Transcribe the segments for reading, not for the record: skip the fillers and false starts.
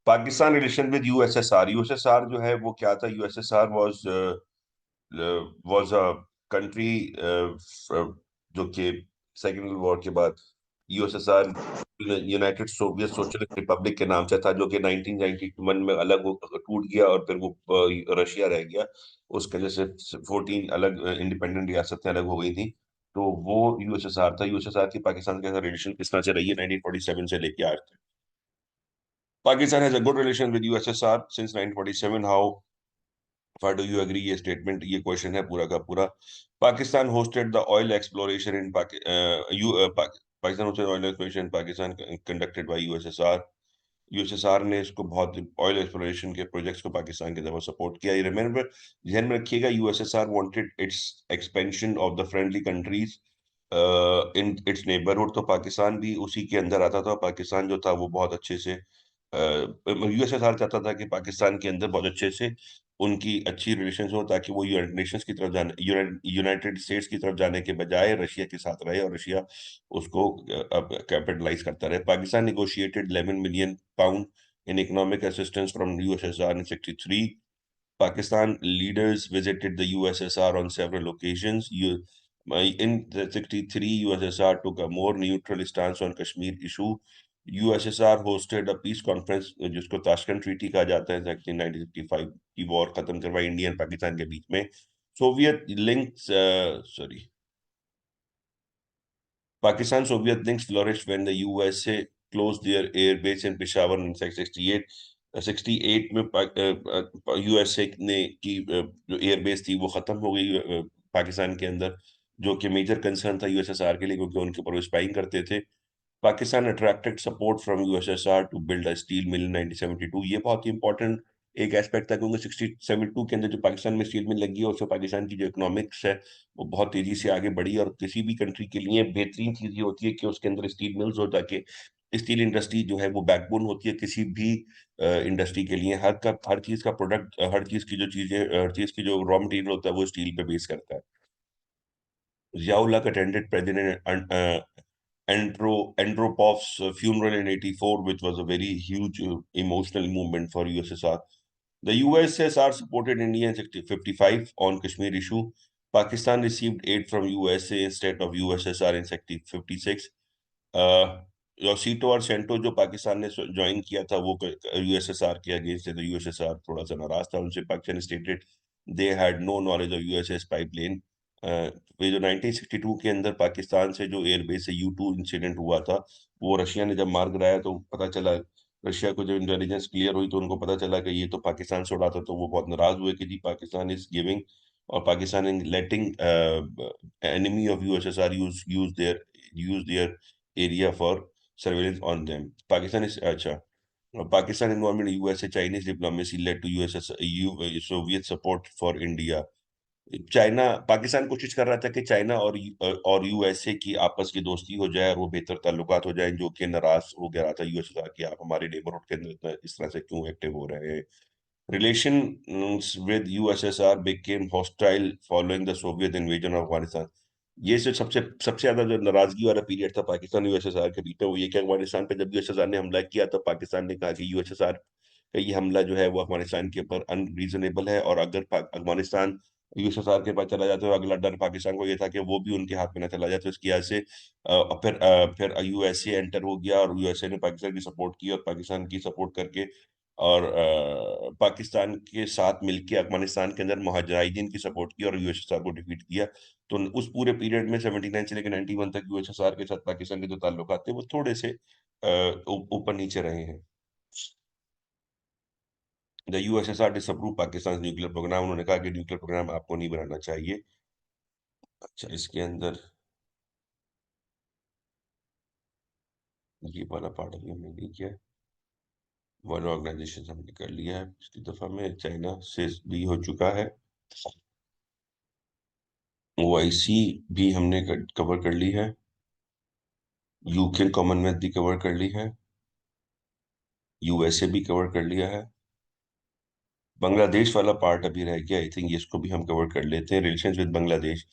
Pakistan relation with USSR. USSR जो है वो क्या था? यूएसएसआर वाज अ कंट्री जो कि सेकेंड वर्ल्ड वॉर के बाद USSR United Soviet socialist Republic के नाम से था, जो कि 1991 में टूट गया और फिर वो रशिया रह गया। उसके वजह से 14 अलग इंडिपेंडेंट रियासतें अलग हो गई थी। तो वो यूएसएसआर था। यूएसएसआर की पाकिस्तान के साथ रिलेशन किस तरह से रही है 1947 से लेके आज तक? Pakistan has a good relation with USSR since 1947। How far do you agree? ये स्टेटमेंट, ये क्वेश्चन है पूरा का पूरा। Pakistan hosted the oil exploration in Pakistan hosted oil exploration in Pakistan conducted by USSR. USSR ने इसको बहुत ऑयल एक्सप्लोरेशन के प्रोजेक्ट्स को पाकिस्तान की तरफ सपोर्ट किया। ये रिमेंबर, ध्यान में रखिएगा, USSR wanted it's expansion of the friendly countries in its neighbourhood. तो पाकिस्तान भी उसी के अंदर आता था। पाकिस्तान जो था वो बहुत अच्छे से यूएसएसआर चाहता था कि पाकिस्तान के अंदर बहुत अच्छे से उनकी अच्छी रिलेशंस हो, ताकि वो यूनाइटेड नेशंस की तरफ जाने, यूनाइटेड स्टेट्स की तरफ जाने के बजाय रशिया के साथ रहे और रशिया उसको कैपिटलाइज करता रहे। Pakistan negotiated 11 million pound in economic assistance from USSR in 63। Pakistan leaders visited the USSR on several occasions. In the 63, USSR took a more neutral stance on Kashmir issue. USSR hosted a peace conference जिसको Tashkent treaty कहा जाता है, 1965 की war खत्म करवाई India और पाकिस्तान के बीच में। Soviet links sorry Pakistan Soviet links flourished when the USA closed their air base in Peshawar in 68। 68 में यूएसए ने की जो एयर बेस थी वो खत्म हो गई पाकिस्तान के अंदर, जो कि मेजर कंसर्न था यूएसएसआर के लिए, क्योंकि उनके ऊपर स्पाइंग करते थे। Pakistan attracted support from USSR to build a steel mill in 1972। ये बहुत ही इंपॉर्टेंट एक एस्पेक्ट था, क्योंकि 1972 के अंदर जो पाकिस्तान में स्टील मिल लगी है, उससे पाकिस्तान की जो इकोनॉमिक्स है वो बहुत तेजी से आगे बढ़ी। और किसी भी कंट्री के लिए बेहतरीन चीज ये होती है कि उसके अंदर स्टील मिल्स हो, ताकि स्टील इंडस्ट्री जो है वो बैकबोन होती है किसी भी इंडस्ट्री के लिए। हर चीज का प्रोडक्ट, हर चीज की जो चीजें, हर चीज की जो रॉ मटेरियल होता है वो स्टील पे बेस करता है। Ziaul Haq attended President Andropov's funeral in 84, which was a very huge emotional movement for USSR. The USSR supported India in 55 on Kashmir issue. Pakistan received aid from USA instead of USSR in 56। योसिटो और CentOS जो पाकिस्तान ने join किया था वो USSR के against है, तो USSR थोड़ा सा नाराज था उनसे। Pakistan stated they had no knowledge of USS pipeline. ये जो 1962 के अंदर पाकिस्तान से जो एयरबेस से U2 इंसिडेंट हुआ था, वो रशिया ने जब मार गिराया तो पता चला, रशिया को जब इंटेलिजेंस क्लियर हुई तो उनको पता चला कि ये तो पाकिस्तान से उड़ा था। तो वो बहुत नाराज हुए कि जी पाकिस्तान इज गिविंग, और Pakistan in letting enemy of USSR use their area for surveillance on them. Pakistan is अच्छा, Pakistan involvement in USA Chinese diplomacy led to Soviet support for India। China, Pakistan कोशिश कर रहा था कि चाइना और यूएसए की आपस की दोस्ती हो जाए और वो बेहतर ताल्लुकात हो जाए, जो कि नाराज हो गया था यूएसए कि आप हमारे नेबरहुड के अंदर इस तरह से क्यों एक्टिव हो रहे हैं। Relations with USSR became hostile following the Soviet invasion of Afghanistan। ये से सबसे सबसे ज्यादा जो नाराजगी वाला पीरियड था पाकिस्तान यूएसएसआर के बीच में, वो ये कि अफगानिस्तान पे जब यूएसएसआर ने हमला किया तो पाकिस्तान ने कहा कि यूएसएसआर का ये हमला जो है वो अफगानिस्तान के ऊपर अनरीजनेबल है, और अगर अफगानिस्तान यूएसएसआर के पास चला जाता तो अगला डर पाकिस्तान को ये था कि वो भी उनके हाथ में ना चला जाए। तो इसकी वजह से फिर यूएसए एंटर हो गया और यूएसए ने पाकिस्तान की सपोर्ट की, और पाकिस्तान की सपोर्ट करके और पाकिस्तान के साथ मिलकर अफगानिस्तान के अंदर मुजाहिदीन की सपोर्ट की और यूएसएसआर को डिफीट किया। तो उस पूरे पीरियड में 79 से लेकर 91 तक यूएसएसआर के साथ पाकिस्तान के जो ताल्लुकात थे वो थोड़े से ऊपर नीचे रहे हैं। The USSR disapprove Pakistan nuclear program. उन्होंने कहा कि न्यूक्लियर प्रोग्राम आपको नहीं बनाना चाहिए। अच्छा, इसके अंदर ये वाला पार्ट अभी हमने नहीं किया। वर्ल्ड ऑर्गेनाइजेशन हमने कर लिया है पिछली दफा में, चाइना से भी हो चुका है। ओआईसी भी हमने कवर कर ली है। यूके कॉमनवेल्थ भी कवर कर ली है। यूएसए भी कवर कर लिया है। बांग्लादेश वाला पार्ट अभी रह गया, आई थिंक इसको भी हम कवर कर लेते हैं। Relations with Bangladesh.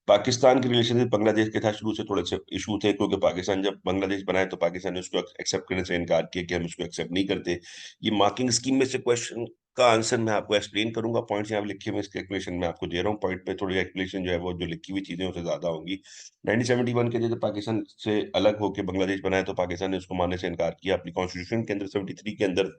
पाकिस्तान के रिलेशन विद बांग्लादेश के साथ शुरू से थोड़े से इशू थे, क्योंकि पाकिस्तान जब बांग्लादेश बनाए तो पाकिस्तान ने उसको एक्सेप्ट करने से इनकार किया कि हम इसको एक्सेप्ट नहीं करते। ये मार्किंग स्कीम में से क्वेश्चन का आंसर मैं आपको एक्सप्लेन करूंगा, पॉइंट्स यहाँ लिखे हुए इसके एक्सप्लेनेशन मैं आपको दे रहा हूँ। पॉइंट पे थोड़ी एक्सप्लेनेशन जो है वो जो लिखी हुई चीजें उससे ज्यादा होंगी। 1971 के जब पाकिस्तान से अलग होकर बांग्लादेश बनाया तो पाकिस्तान ने उसको मानने से इनकार किया। अपनी कॉन्स्टिट्यूशन के अंदर 73 के अंदर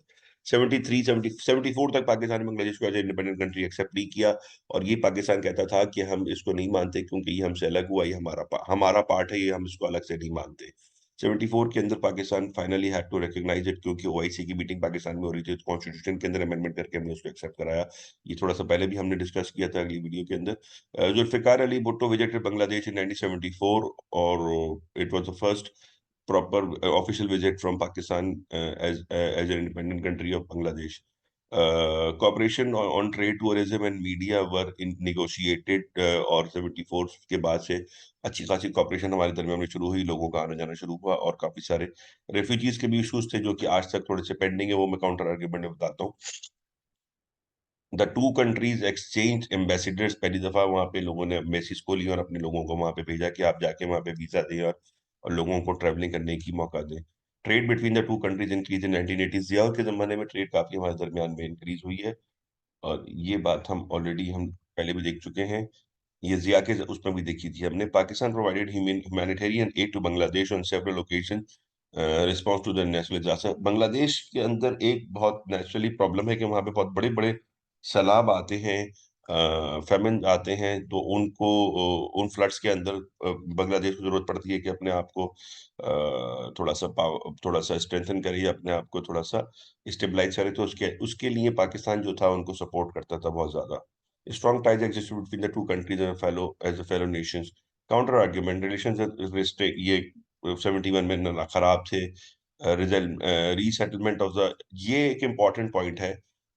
74 तक पाकिस्तान ने बांग्लादेश को एज इंडिपेंडेंट कंट्री एक्सेप्ट नहीं किया। और ये पाकिस्तान कहता था कि हम इसको नहीं मानते क्योंकि ये हमसे अलग हुआ, ये हमारा पार्ट है, ये हम इसको अलग से नहीं मानते। 74 के अंदर Pakistan finally had to recognize it, क्योंकि ओआईसी की मीटिंग पाकिस्तान में हो रही थी, तो कॉन्स्टिट्यूशन के अंदर अमेंडमेंट करके हमने उसको एक्सेप्ट कराया। ये थोड़ा सा पहले भी हमने डिस्कस किया था अगली वीडियो के अंदर। जुल्फिकार अली भुट्टो विजिटेड बांग्लादेश इन 1974, और it was the first proper official visit from Pakistan as an independent country of Bangladesh. Cooperation on trade, tourism and media were negotiated, और 74 के बाद से अच्छी खासी कॉपरेशन हमारे दरमियान में शुरू हुई, लोगों का आना जाना शुरू हुआ, और काफी सारे रेफ्यूजीज के भी इश्यूज थे जो कि आज तक थोड़े से पेंडिंग है, वो मैं काउंटर आर्ग्यूमेंट में बताता हूँ। The two countries exchange ambassadors, पहली दफा वहां पे लोगों ने एम्बेसीज को लिया और अपने लोगों को वहां पे भेजा कि आप जाके वहां पे वीजा दें, और लोगों को ट्रैवलिंग करने की मौका दें। Trade between the two countries increase in 1980। जिया के जमाने में ट्रेड काफी हमारे दरमियान में इंक्रीज हुई है, और ये बात हम पहले भी देख चुके हैं। ये जिया के उसमें भी देखी थी हमने। Pakistan provided humanitarian aid to Bangladesh on several occasion response to the national disaster. Bangladesh के अंदर एक बहुत नेचुरली प्रॉब्लम है कि वहाँ पे बहुत बड़े बड़े सैलाब आते हैं, फेमिन आते हैं, तो उनको उन फ्लड्स के अंदर बांग्लादेश को जरूरत पड़ती है कि अपने आप को थोड़ा सा स्ट्रेंथन करे, या अपने आप को थोड़ा सा स्टेबलाइज करे, तो उसके उसके लिए पाकिस्तान जो था उनको सपोर्ट करता था बहुत ज्यादा। Strong ties exist between the two countries as a fellow nations. Counter argument, relations ये 71 में खराब थे। रीसेटलमेंट ऑफ द, ये एक इम्पॉर्टेंट पॉइंट है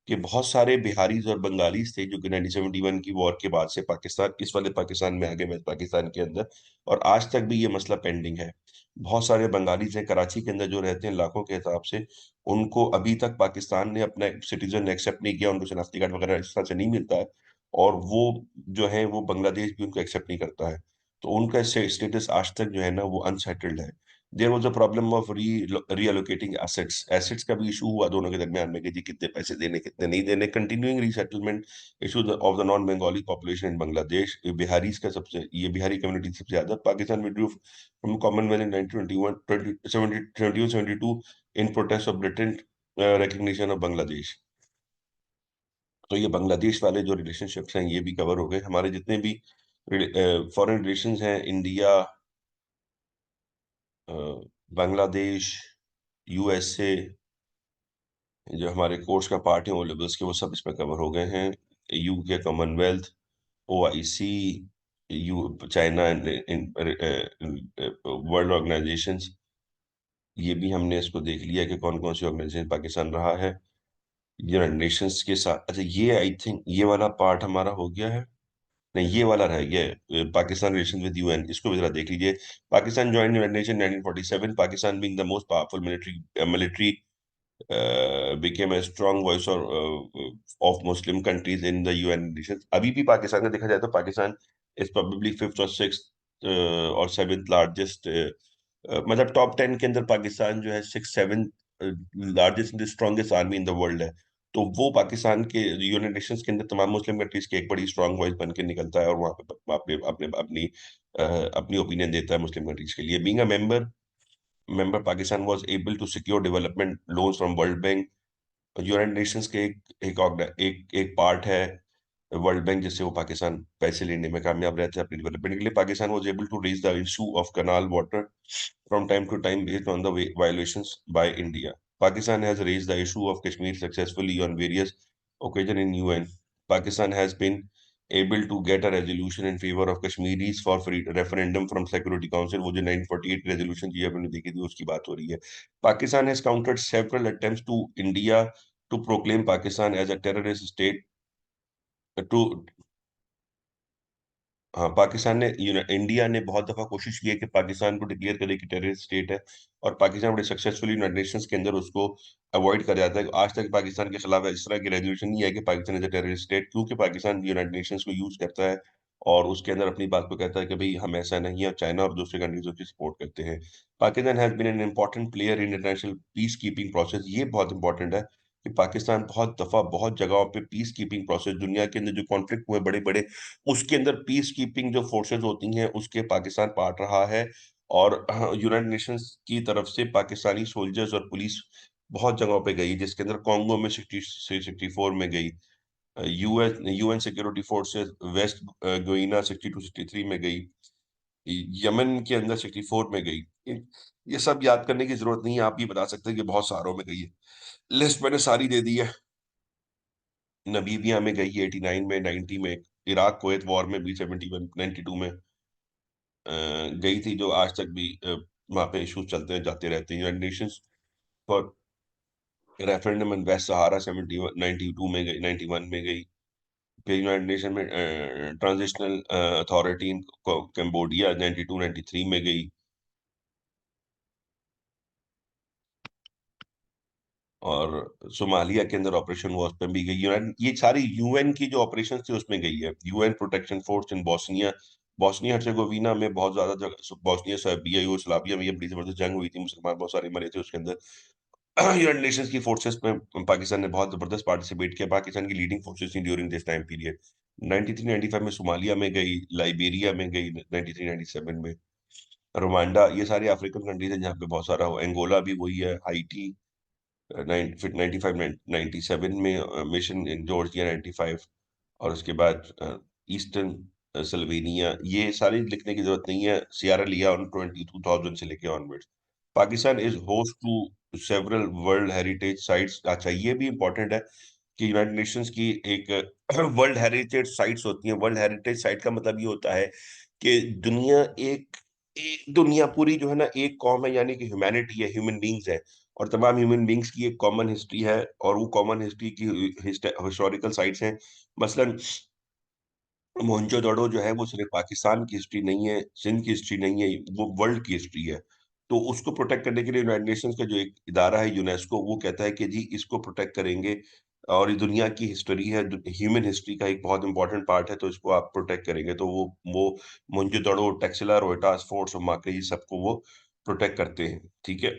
कि बहुत सारे बिहारीज और बंगालीज थे जो कि 1971 की वॉर के बाद से पाकिस्तान, इस वाले पाकिस्तान में आ गए, वेस्ट पाकिस्तान के अंदर, और आज तक भी ये मसला पेंडिंग है। बहुत सारे बंगालीज हैं कराची के अंदर जो रहते हैं लाखों के हिसाब से, उनको अभी तक पाकिस्तान ने अपना सिटीजन एक्सेप्ट नहीं किया, उनको शनाख्ती कार्ड वगैरह इस तरह से नहीं मिलता है, और वो जो है वो बांग्लादेश भी उनको एक्सेप्ट नहीं करता है, तो उनका स्टेटस आज तक जो है ना वो अनसेटल्ड है। There was a problem of reallocating assets, assets का भी इशू हुआ दोनों के दरमियान में कि जी कितने पैसे देने कितने नहीं देने। Continuing resettlement issue of the non Bengali population in Bangladesh. Bihari's का सबसे, ये बिहारी कम्युनिटी सबसे ज्यादा। Pakistan withdrew from Commonwealth in 1921 72 in protest of Britain recognition of Bangladesh. तो ये बांग्लादेश वाले जो रिलेशनशिप्स हैं ये भी कवर हो गए। हमारे जितने भी फॉरेन रिलेशंस हैं, इंडिया, बांग्लादेश, यूएसए, जो हमारे कोर्स का पार्ट है ओ लेवल्स के, वो सब इसमें कवर हो गए हैं। UK, Commonwealth, OIC, you China, world organisations, ये भी हमने इसको देख लिया कि कौन कौन सी ऑर्गेनाइजेशन पाकिस्तान रहा है। यूनाइटेड नेशंस के साथ, अच्छा ये आई थिंक ये वाला पार्ट हमारा हो गया है, नहीं ये वाला रह गया है, पाकिस्तान रिलेशन विद यूएन, इसको भी जरा देख लीजिए। Pakistan join United nation 1947, Pakistan being the most powerful military became a strong voice of Muslim countries in the UN nations। अभी भी पाकिस्तान का देखा जाए तो पाकिस्तान इज प्रोबेबली फिफ्थ और सिक्स्थ और सेवेंथ लार्जेस्ट, मतलब टॉप 10 के अंदर पाकिस्तान जो है six seven largest strongest army in the world है। तो वो पाकिस्तान के यूनाइटेड नेशंस के अंदर तमाम मुस्लिम कंट्रीज के एक बड़ी स्ट्रांग वॉइस बन के निकलता है, और वहाँ पे अपनी ओपिनियन देता है मुस्लिम कंट्रीज के लिए। Being a member Pakistan was able to secure development loans from World Bank। United Nations के एक पार्ट है वर्ल्ड बैंक, जिससे वो पाकिस्तान पैसे लेने में कामयाब रहता है अपनी डेवलपमेंट के लिए। Pakistan was able to reach the issue of canal water from time to time based on the violations by India. Pakistan has raised the issue of Kashmir successfully on various occasions in UN। Pakistan has been able to get a resolution in favor of Kashmiris for free referendum from Security Council। वो जो 1948 resolution जी आपने देखी थी उसकी बात हो रही है। Pakistan has countered several attempts to India to proclaim Pakistan as a terrorist state, to हाँ, पाकिस्तान ने इंडिया ने बहुत दफा कोशिश की है कि पाकिस्तान को डिक्लेयर करे कि टेररिस्ट स्टेट है, और पाकिस्तान बड़े सक्सेसफुली यूनाइटेड नेशंस के अंदर उसको अवॉइड कर जाता है। आज तक पाकिस्तान के खिलाफ इस तरह की रेजोल्यूशन नहीं है कि Pakistan is a terrorist state, क्योंकि पाकिस्तान यूनाइटेड नेशंस को यूज करता है और उसके अंदर अपनी बात को कहता है कि भाई हम ऐसा नहीं है, और चाइना और दूसरे कंट्रीज उसकी सपोर्ट करते हैं। Pakistan has been an important player in international peace keeping process. ये बहुत इंपॉर्टेंट है कि पाकिस्तान बहुत दफा बहुत जगहों पे पीस कीपिंग प्रोसेस, दुनिया के अंदर जो कॉन्फ्लिक्ट हुए बड़े बड़े, उसके अंदर पीस कीपिंग जो फोर्सेस होती हैं उसके पाकिस्तान पार्ट रहा है। और यूनाइटेड नेशंस की तरफ से पाकिस्तानी सोल्जर्स और पुलिस बहुत जगहों पे गई, जिसके अंदर कॉन्गो में 64 में गई, यूएन सिक्योरिटी फोर्सेस वेस्ट गोइना 62-63 में गई, यमन के अंदर 64 में गई। ये सब याद करने की जरूरत नहीं है, आप ये बता सकते हैं कि बहुत सारों में गई है। लिस्ट मैंने सारी दे दी है। नमीबिया में गई 89 में, 90 में, इराक कुवैत वॉर में भी 71 92 में गई थी, जो आज तक भी वहाँ पे इश्यूज चलते हैं जाते रहते हैं। United Nations for referendum in West Sahara 92 में गई, 91 में गई। फिर यूनाइटेड नेशन में ट्रांजिशनल अथॉरिटी इन कंबोडिया 92 93 में गई। और सोमालिया के अंदर ऑपरेशन हुआ, उसमें भी गई। यूनाइटेड, ये सारी यूएन की जो ऑपरेशन थी उसमें गई है। UN protection force in Bosnia, Bosnia Herzegovina में बहुत ज्यादा जगह, बोस्निया सर्बिया यूगोस्लाविया में ये बड़ी जबरदस्त जंग हुई थी, मुसलमान बहुत सारे मरे थे उसके अंदर। यूनाइटेड नेशंस की फोर्सेस में पाकिस्तान ने बहुत जबरदस्त पार्टिसिपेट किया, पाकिस्तान की लीडिंग फोर्सेस थी ड्यूरिंग दिस टाइम पीरियड। 93 95 में सोमालिया में गई, लाइबेरिया में गई 93 97 में, रुवांडा, ये सारे अफ्रीकन कंट्रीज हैं जहाँ पे बहुत सारा हो, एंगोला भी वही है, हाइटी फिर 95 97 में मिशन इन जॉर्जिया 95, और उसके बाद ईस्टर्न सल्वेनिया, ये सारी लिखने की जरूरत नहीं है, सियारा लियोन 2000 से लेके onwards. Pakistan is host to several world heritage sites. अच्छा, ये भी इंपॉर्टेंट है कि यूनाइटेड नेशंस की एक वर्ल्ड हेरिटेज साइट्स होती हैं। वर्ल्ड हेरिटेज साइट का मतलब ये होता है कि दुनिया एक दुनिया पूरी जो है ना एक कॉम है, यानी कि ह्यूमैनिटी है, ह्यूमन बींग्स है, और तमाम ह्यूमन बींग्स की एक कॉमन हिस्ट्री है, और वो कॉमन हिस्ट्री की हिस्टोरिकल साइट्स हैं। मसलन मोहनजोदड़ो जो है वो सिर्फ पाकिस्तान की हिस्ट्री नहीं है, सिंध की हिस्ट्री नहीं है, वो वर्ल्ड की हिस्ट्री है। तो उसको प्रोटेक्ट करने के लिए यूनाइटेड नेशंस का जो एक इदारा है यूनेस्को, वो कहता है कि जी इसको प्रोटेक्ट करेंगे, और ये दुनिया की हिस्ट्री है, ह्यूमन हिस्ट्री का एक बहुत इंपॉर्टेंट पार्ट है, तो इसको आप प्रोटेक्ट करेंगे। तो वो मोहनजोदड़ो, टैक्सिला, रोहितास फोर्ट्स और माकड़ी सबको वो प्रोटेक्ट करते हैं, ठीक है।